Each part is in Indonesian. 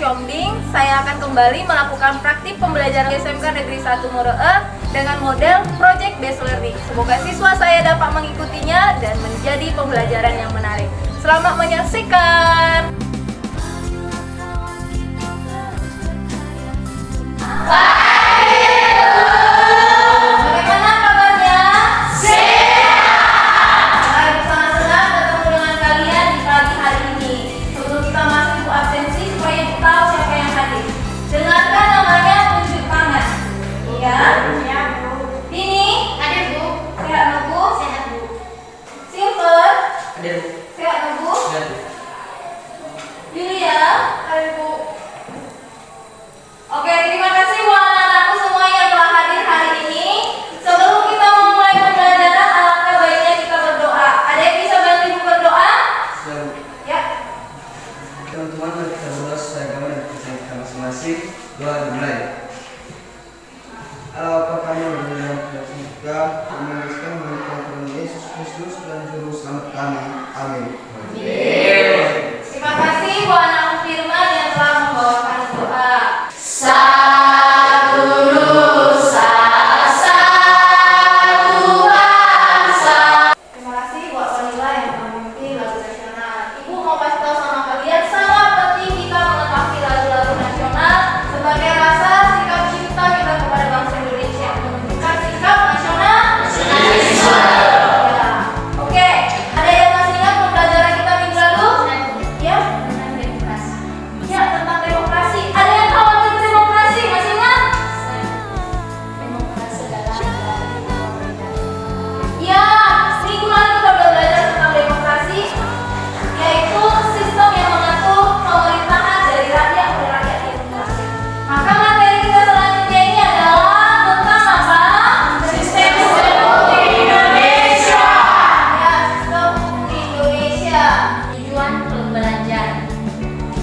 Syombing. Saya akan kembali melakukan praktik pembelajaran SMK Negeri 1 Moroe dengan model Project Based Learning. Semoga siswa saya dapat mengikutinya dan menjadi pembelajaran yang menarik. Selamat menyaksikan. Oke, terima kasih buat anak-anakku semua yang telah hadir hari ini. Sebelum kita memulai pembelajaran, alangkah baiknya kita berdoa. Ada yang bisa bantu ibu berdoa? Ya. Teman-teman, mari kita berdoa sesuai agama dan kepercayaan kita masing-masing. Doa dimulai. Allah Bapa kami yang berada dalam kerajaan surga, mengucapkan Tuhan Yesus Kristus dan Juru Selamat kami. Amin. Terima kasih buat anak Firman yang telah membawakan doa. Terima kasih buat Wanila yang telah memimpin lagu nasional. Ibu mau kasih tahu sama kalian, sangat penting kita mengetahui lagu-lagu nasional sebagai rasa sikap cinta kita kepada bangsa Indonesia, menunjukkan sikap nasional. Ya. Oke, ada yang masih ingat pembelajaran kita minggu lalu? Ya, tentang demokrasi. Ya, tentang demokrasi. Ada yang tahu arti demokrasi? Masih ingat? Demokrasi adalah Ya, minggu lalu kita udah belajar tentang demokrasi, yaitu sistem yang mengatur pemerintahan dari rakyat oleh rakyat Indonesia. Maka materi kita selanjutnya ini adalah tentang apa? Sistem hukum di Indonesia. Ya, sistem hukum di Indonesia. tujuan pembelajaran.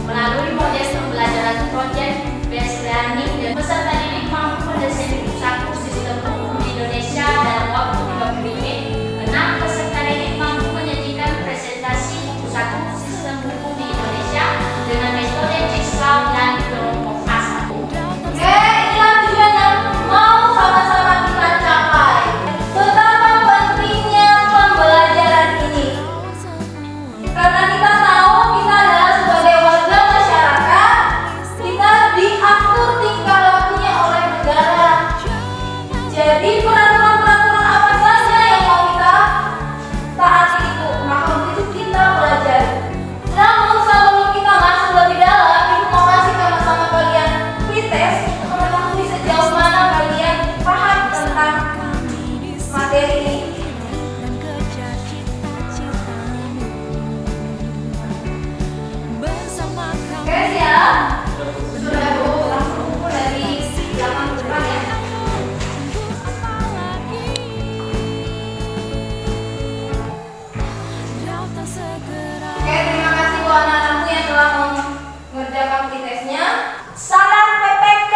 Melalui model pembelajaran Project Based Learning dan peserta didik mampu mendesain satu sistem hukum di Indonesia dalam waktu 30 menit. 6 peserta didik mampu menyajikan presentasi satu sistem hukum di Indonesia dengan metode jigsaw dan kelompok asal. Inilah tujuan yang mau sama-sama kita capai. Betapa pentingnya pembelajaran ini. Karena kita tahu kita adalah sebagai warga masyarakat, kita diatur tingkah lakunya oleh negara. Jadi peraturan-peraturan apa saja yang mau kita taati itu, maka untuk itu kita pelajari. Namun sebelum kita masuk lebih dalam, ibu mau kasih sama-sama kalian pretest untuk mengetahui sejauh mana kalian paham tentang materi ini. Oke, siap? Sudah Bu, langsung buku dari belakang ke depan ya. Oke, terima kasih buat anak-anakku yang telah mengerjakan pretestnya. Salam PPK.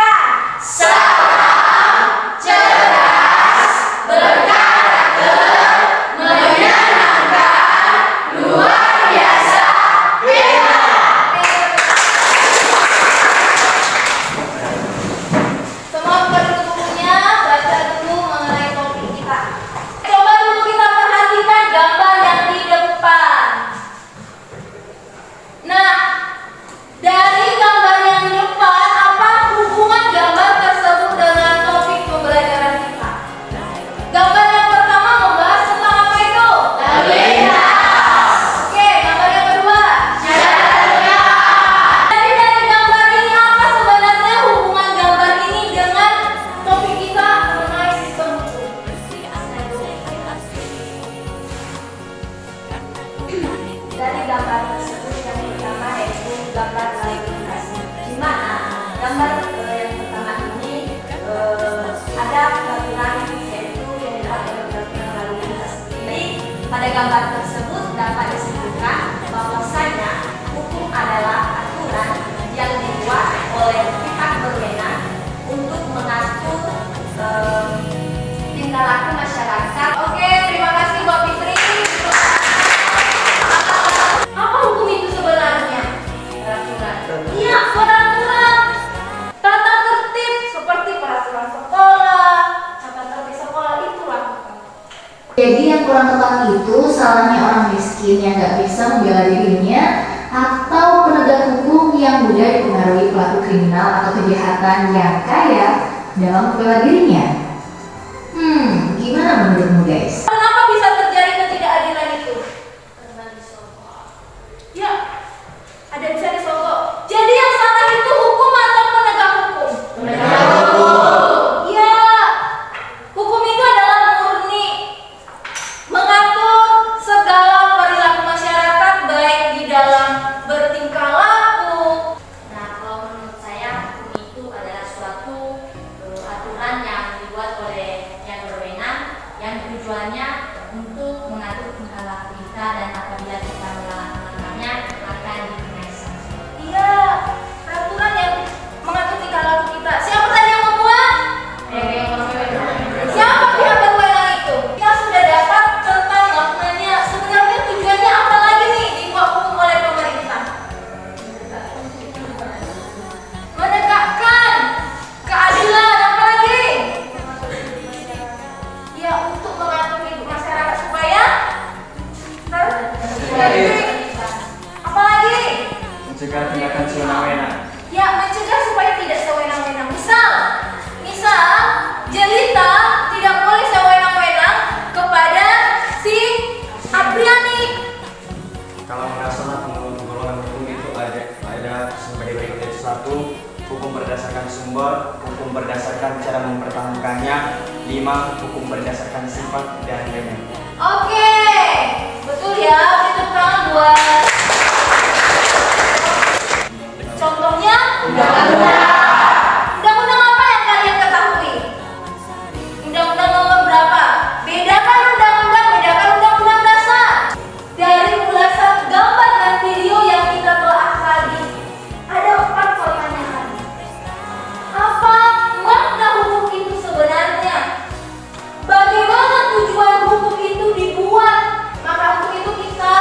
Salam cerdas, berkarakter, menyenangkan, luar biasa, hebat. Semua buka dulu bukunya, baca dulu mengenai topik kita. Coba dulu kita perhatikan gambar yang di depan. Nah, dari gambar yang di depan, apa hubungan gambar tersebut dengan topik pembelajaran kita? Gambar yang pertama membahas tentang apa itu? Lalu lintas. Oke, gambar yang kedua? Jalan lintas. Jadi dari gambar ini apa sebenarnya hubungan gambar ini dengan topik kita mengenai sistem hukum? Dari gambar tersebut yang pertama yaitu gambar lalu lintas, di mana gambar yang pertama ini ada peraturan yaitu yang dibuat oleh peraturan lalu lintas. Jadi pada gambar tersebut dapat disebutkan bahwasanya hukum adalah aturan yang dibuat oleh pihak berwenang untuk mengatur tingkah laku masyarakat. Oke, terima kasih Mbak Fitri. Apa hukum itu sebenarnya? Peraturan. Iya, peraturan. miskin yang nggak bisa membela dirinya, atau penegak hukum yang mudah dipengaruhi pelaku kriminal atau kejahatan yang kaya dalam membela dirinya? Gimana menurutmu guys? Kenapa bisa terjadi ketidakadilan itu? Ya, ada bisa disogok. Jadi yang salah itu hukum atau penegak hukum? Penegak hukum. Ya, hukum itu adalah murni mengatur segala perilaku masyarakat baik di dalam bertingkah laku. Nah, kalau menurut saya hukum itu adalah suatu aturan yang dibuat oleh yang berwenang, yang tujuannya untuk mengatur tingkah laku kita, dan apabila kita melanggarnya akan dikenai sanksi. Iya, peraturan yang mengatur tingkah laku kita. Siapa tadi yang membuat? Siapa pihak berwenang itu? Kita sudah dapat tentang maknanya. Sebenarnya tujuannya apa lagi nih dibuat hukum oleh pemerintah? Menegakkan keadilan, apa lagi? Ya, untuk mengatur hidup masyarakat supaya apa lagi? Mencegah tindakan sewenang-wenang. Ya, mencegah supaya tidak sewenang-wenang. Misal, Jelita tidak boleh sewenang-wenang kepada si Apriani. Kalau masalah penggolongan hukum itu ada sebagai berikut, yaitu 1. Hukum berdasarkan sumber, hukum berdasarkan cara mempertahankannya. 5. Hukum berdasarkan sifat dan lainnya. Oke, betul ya. Beri tepuk tangan buat. Contohnya, undang-undang apa yang kalian ketahui? Undang-undang nomor berapa? Bedakan undang-undang dasar. Dari ulasan gambar dan video yang kita telah tadi, ada 4 pertanyaan. Apa makna hukum itu sebenarnya? Bagaimana tujuan hukum itu dibuat? Maka untuk itu kita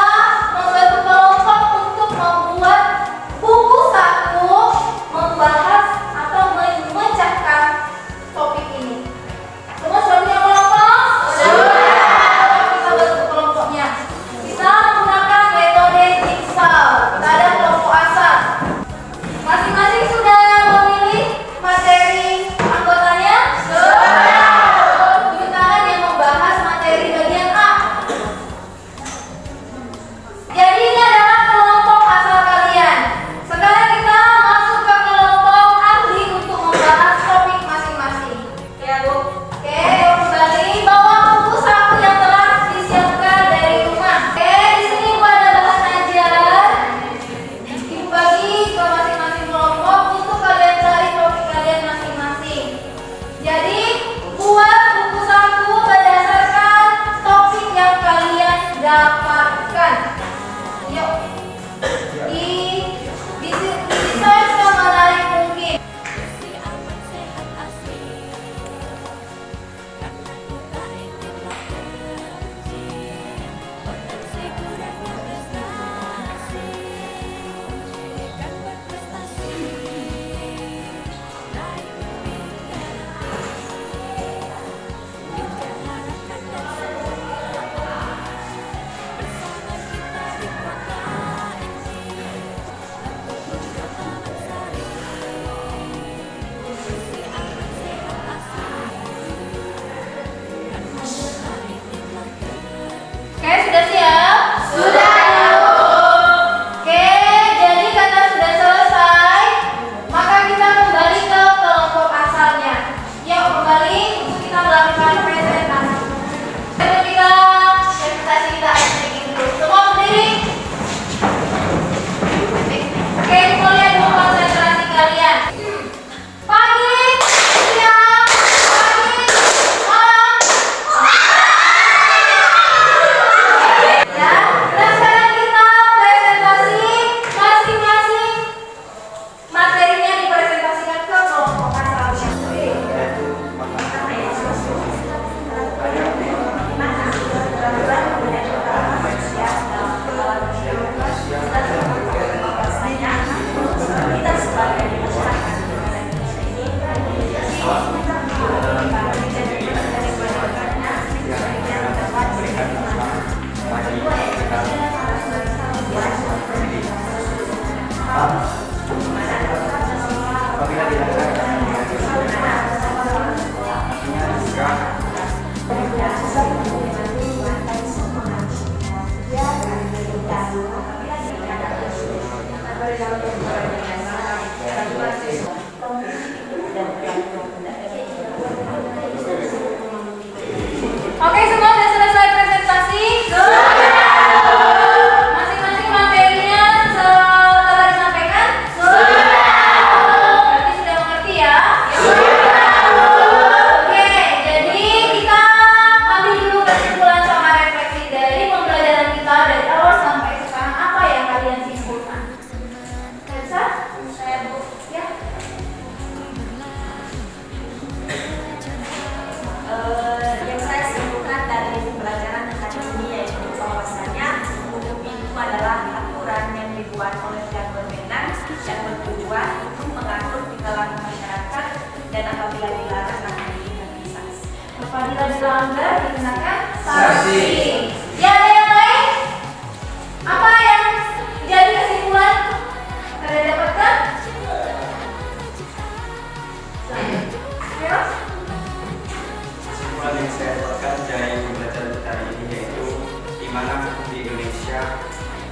calon pembicaranya dengan sangat siswa. Oke, semua sudah selesai presentasi? Masing-masing materinya telah disampaikan? Berarti sudah mengerti ya? Oke, jadi kita ambil dulu kesimpulan sama refleksi dari pembelajaran kita dari awal sampai sekarang. Apa yang kalian simpulkan? Bisa? Saya Bu. Ya. Yang saya simpulkan dari pembelajaran hari ini yaitu bahwasanya hukum itu adalah aturan yang dibuat oleh yang berwenang yang bertujuan untuk mengatur perilaku masyarakat dan apabila dilarang akan dikenakan sanksi. Apabila dilanggar dikenakan Sanksi. Ya, ada yang lain? Apa yang jadi kesimpulan? Kalian dapatkan? Ayo. Kesimpulan yang saya dapatkan dari pembelajaran kita hari ini yaitu di mana hukum di Indonesia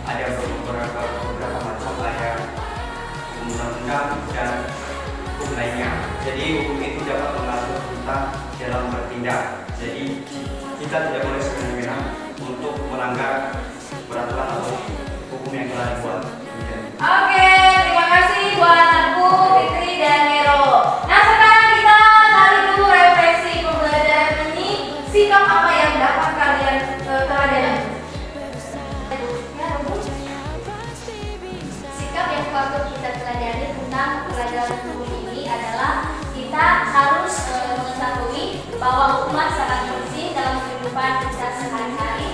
ada beberapa macam, ada undang-undang dan hukum lainnya. Jadi hukum itu dapat mengatur kita dalam bertindak. Jadi kita tidak boleh semena-mena untuk melanggar peraturan atau hukum yang telah dibuat. Oke, terima kasih buat anakku Fitri dan Nero. Nah, sekarang kita cari dulu refleksi pembelajaran ini. Sikap apa yang dapat kalian teladan? Ya, Robo. Sikap yang patut kita teladani tentang pelajaran hukum ini adalah kita harus mengetahui bahwa hukuman sangat penting dalam kehidupan kita sehari-hari,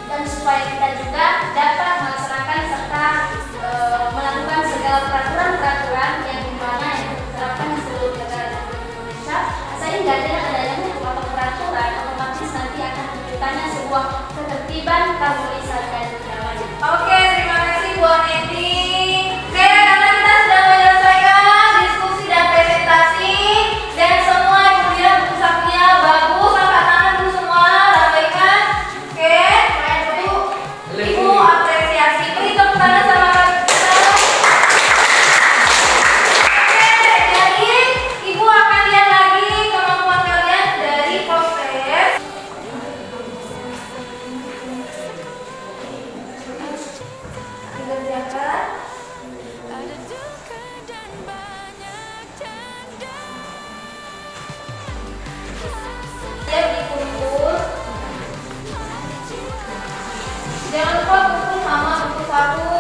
dan supaya kita juga dapat melaksanakan serta melakukan segala peraturan-peraturan yang dimana yang diterapkan di seluruh negara Republik Indonesia, sehingga dengan adanya hukum atau peraturan otomatis nanti akan menunjukkannya sebuah ketertiban, harmonisasi dan kedamaian. Oke, terima kasih buat Neti. Oke, karena kita sudah menyelesaikan diskusi dan presentasi dan semua ibu lihat buku sakunya bagus, angkat tangan dulu semua, lambaikan. Oke, main dulu. Ibu apresiasi. Beri tepuk tangan sama kaki kita. Oke, jadi ibu akan lihat lagi kemampuan kalian dari proses. Dikerjakan. Siap dikumpul. Jangan lupa kumpul sama buku saku